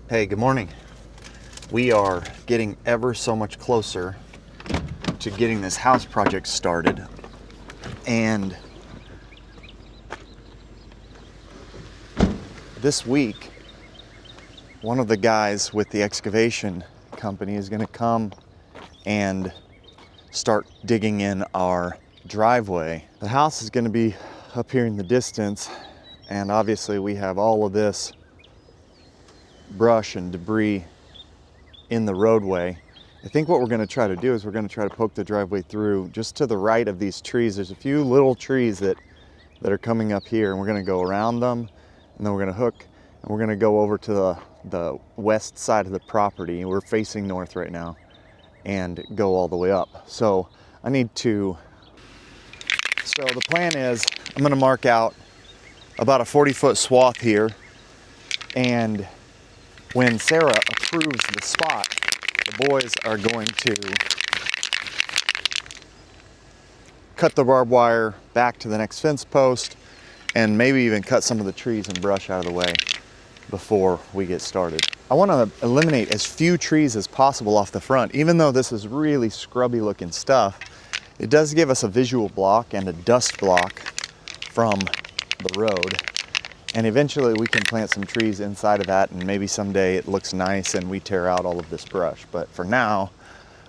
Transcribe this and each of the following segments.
Hey, good morning. We are getting ever so much closer to getting this house project started, and this week one of the guys with the excavation company is going to come and start digging in our driveway. The house is going to be up here in the distance, and obviously we have all of this brush and debris in the roadway. I think what we're going to try to do is we're going to try to poke the driveway through just to the right of these trees. There's a few little trees that are coming up here, and we're going to go around them, and then we're going to hook, and we're going to go over to the west side of the property. We're facing north right now, and go all the way up. So the plan is I'm going to mark out about a 40-foot swath here, and when Sarah approves the spot, the boys are going to cut the barbed wire back to the next fence post, and maybe even cut some of the trees and brush out of the way before we get started. I want to eliminate as few trees as possible off the front. Even though this is really scrubby looking stuff, it does give us a visual block and a dust block from the road. And eventually we can plant some trees inside of that, and maybe someday it looks nice and we tear out all of this brush. But for now,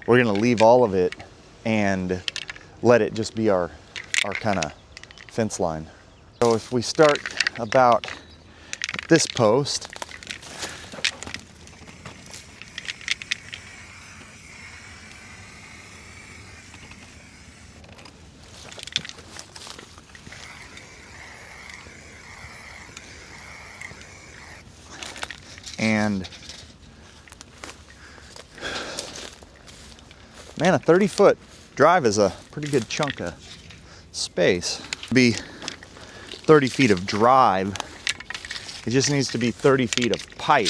we're gonna leave all of it and let it just be our kind of fence line. So if we start about at this post, and man, a 30-foot drive is a pretty good chunk of space. Be 30 feet of drive. It just needs to be 30 feet of pipe.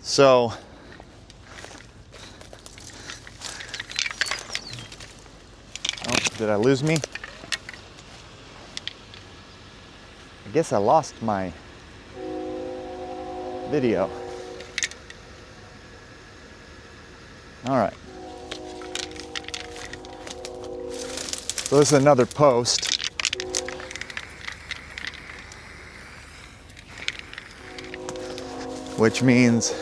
So did I lose me? I guess I lost my video. All right. So this is another post. Which means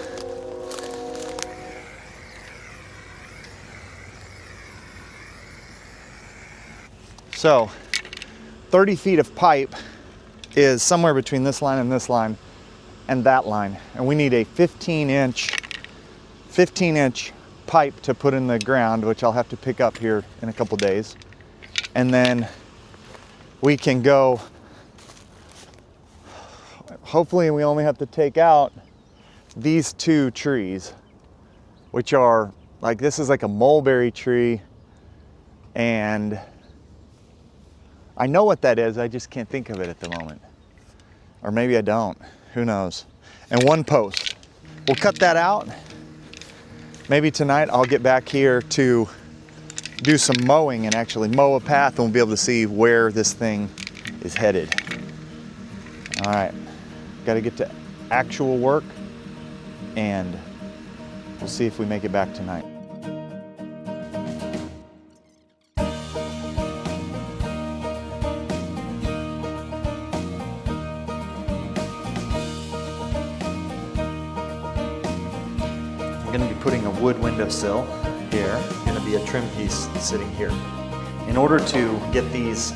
so 30 feet of pipe is somewhere between this line and that line. And we need a 15-inch pipe to put in the ground, which I'll have to pick up here in a couple days. And then we can go, hopefully we only have to take out these two trees, which are like, this is like a mulberry tree, and I know what that is, I just can't think of it at the moment. Or maybe I don't, who knows. And one post. We'll cut that out. Maybe tonight I'll get back here to do some mowing and actually mow a path, and we'll be able to see where this thing is headed. All right, got to get to actual work, and we'll see if we make it back tonight. I'm going to be putting a wood windowsill here. Going to be a trim piece sitting here. In order to get these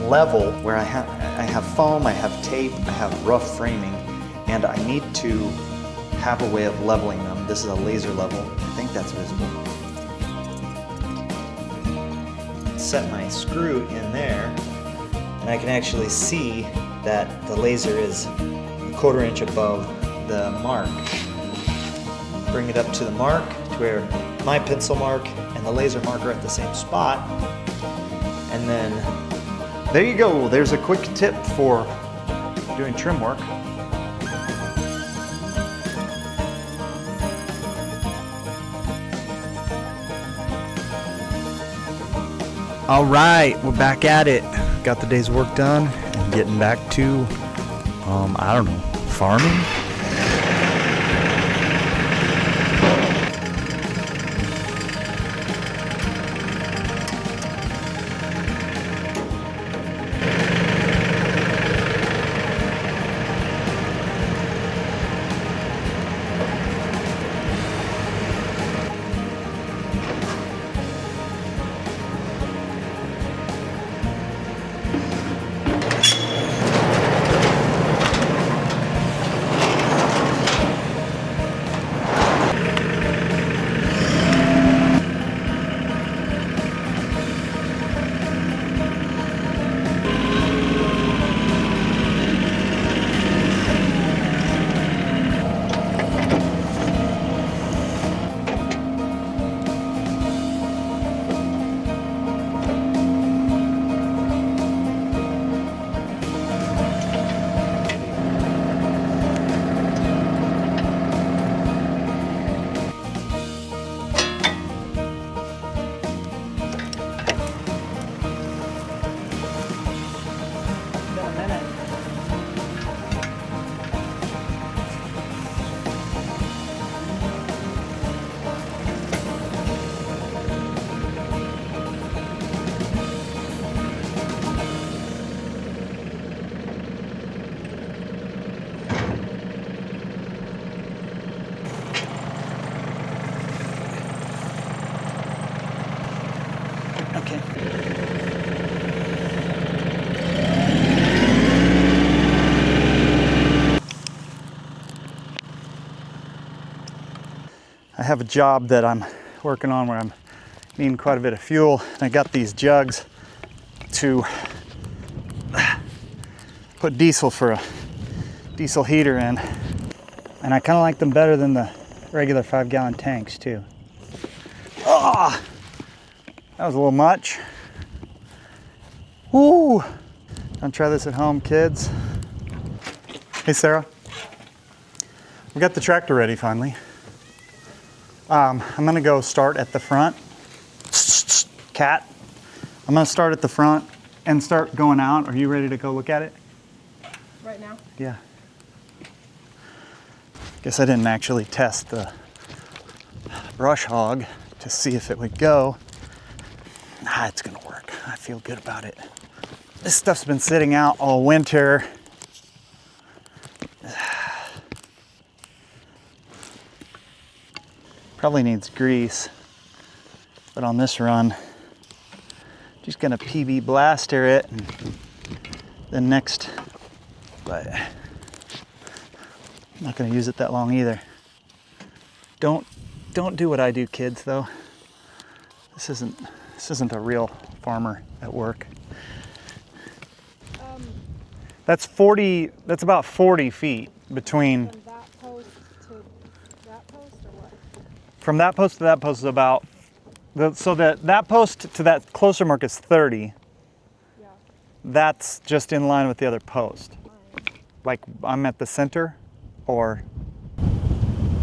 level, where I have foam, I have tape, I have rough framing, and I need to have a way of leveling them. This is a laser level. I think that's visible. Set my screw in there, and I can actually see that the laser is a 1/4 inch above the mark. Bring it up to the mark, to where my pencil mark and the laser mark are at the same spot. And then, there you go. There's a quick tip for doing trim work. All right, we're back at it. Got the day's work done and getting back to, I don't know, farming? Okay. I have a job that I'm working on where I'm needing quite a bit of fuel. I got these jugs to put diesel for a diesel heater in, and I kind of like them better than the regular 5-gallon tanks too. Oh, that was a little much. Woo! Don't try this at home, kids. Hey, Sarah. We got the tractor ready finally. I'm gonna go start at the front. Cat. I'm gonna start at the front and start going out. Are you ready to go look at it? Right now? Yeah. Guess I didn't actually test the brush hog to see if it would go. Nah, it's gonna work. I feel good about it. This stuff's been sitting out all winter. Probably needs grease, but on this run, just gonna PB blaster it. And the next, but I'm not gonna use it that long either. Don't do what I do, kids. Though this isn't a real farmer at work. That's about 40 feet between. From that post to that post, or what? From that post to that post is about, so that post to that closer mark is 30. Yeah. That's just in line with the other post. Like I'm at the center, or?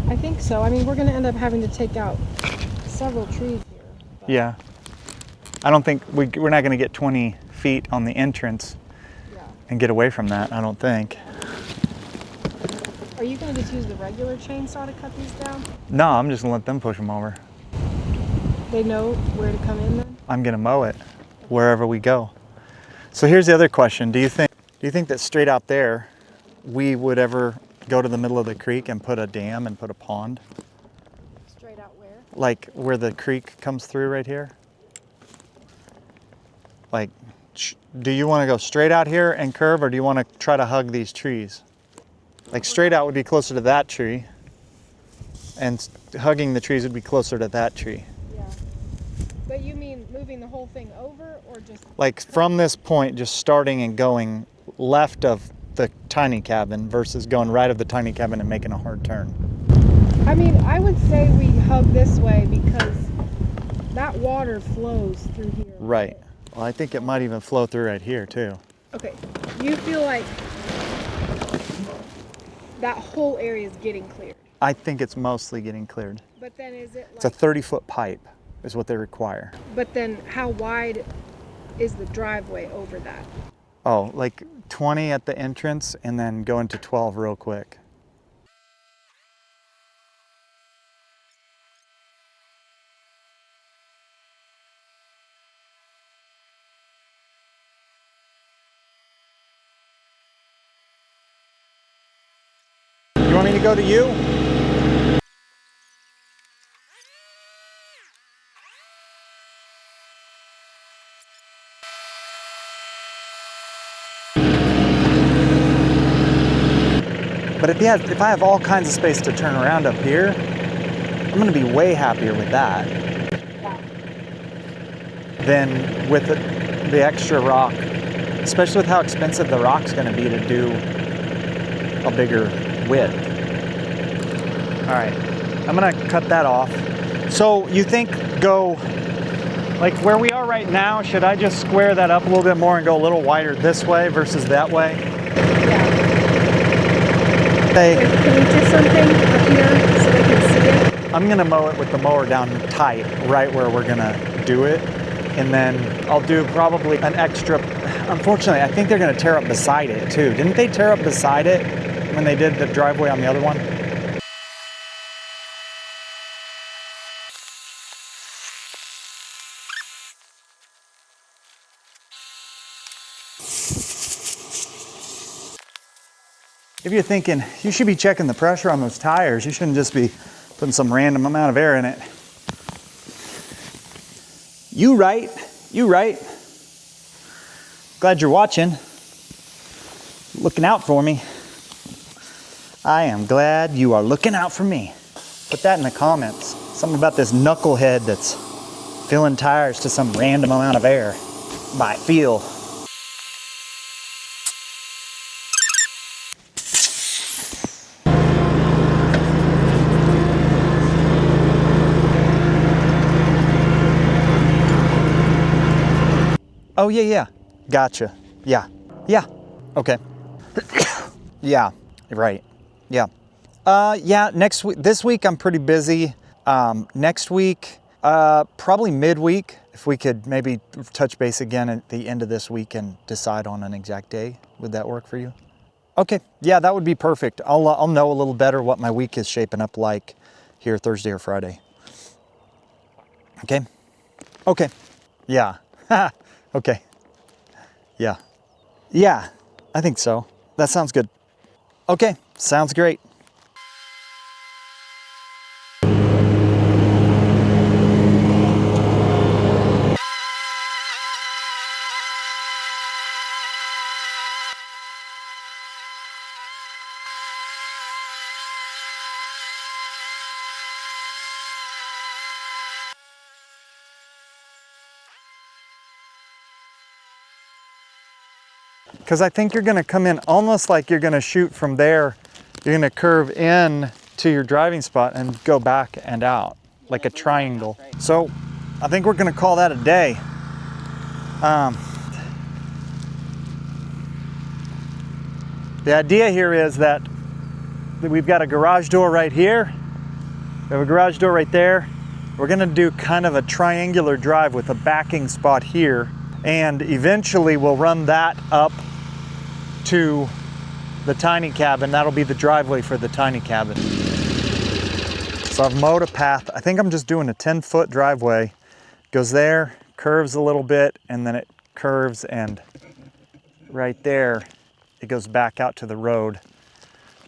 I think so. I mean, we're going to end up having to take out several trees here. But Yeah. I don't think, we're not gonna get 20 feet on the entrance yeah. and get away from that, I don't think. Are you going to just use the regular chainsaw to cut these down? No, I'm just gonna let them push them over. They know where to come in then? I'm gonna mow it wherever we go. So here's the other question. Do you think that straight out there, we would ever go to the middle of the creek and put a dam and put a pond? Straight out where? Like where the creek comes through right here? Like, do you want to go straight out here and curve, or do you want to try to hug these trees? Like straight out would be closer to that tree, and hugging the trees would be closer to that tree. Yeah. But you mean moving the whole thing over, or just? Like from this point, just starting and going left of the tiny cabin versus going right of the tiny cabin and making a hard turn. I mean, I would say we hug this way because that water flows through here. Right. Well, I think it might even flow through right here too. Okay. You feel like that whole area is getting cleared. I think it's mostly getting cleared. But then is it It's a like, 30-foot pipe is what they require. but then how wide is the driveway over that. Oh, like 20 at the entrance and then go into 12 real quick. You want me to go to you? But if I have all kinds of space to turn around up here, I'm gonna be way happier with that than with the extra rock, especially with how expensive the rock's gonna be to do a bigger width. All right, I'm gonna cut that off. So you think go, like where we are right now, should I just square that up a little bit more and go a little wider this way versus that way? Yeah. Hey, Can we do something up here so they can see it? I'm gonna mow it with the mower down tight, right where we're gonna do it. And then I'll do probably an extra, unfortunately, I think they're gonna tear up beside it too. Didn't they tear up beside it when they did the driveway on the other one? If you're thinking, you should be checking the pressure on those tires, you shouldn't just be putting some random amount of air in it. You right. Glad you're watching, looking out for me. I am glad you are looking out for me. Put that in the comments. Something about this knucklehead that's filling tires to some random amount of air by feel. Oh, yeah. Gotcha. Yeah. Okay. Yeah, right. Yeah. Yeah, this week I'm pretty busy. Next week, probably midweek, if we could maybe touch base again at the end of this week and decide on an exact day. Would that work for you? Okay. Yeah, that would be perfect. I'll know a little better what my week is shaping up like here Thursday or Friday. Okay. Yeah. Okay. Yeah, I think so. That sounds good. Okay, sounds great. Because I think you're gonna come in almost like you're gonna shoot from there. You're gonna curve in to your driving spot and go back and out like a triangle. So I think we're gonna call that a day. The idea here is that we've got a garage door right here. We have a garage door right there. We're gonna do kind of a triangular drive with a backing spot here. And eventually we'll run that up to the tiny cabin. That'll be the driveway for the tiny cabin. So I've mowed a path. I think I'm just doing a 10-foot driveway. Goes there, curves a little bit, and then it curves, and right there, it goes back out to the road.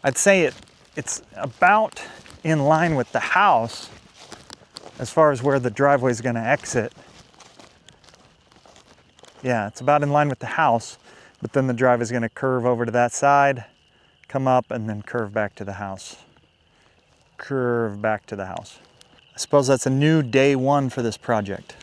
I'd say it's about in line with the house as far as where the driveway is gonna exit. Yeah, it's about in line with the house, but then the drive is gonna curve over to that side, come up, and then curve back to the house. Curve back to the house. I suppose that's a new day one for this project.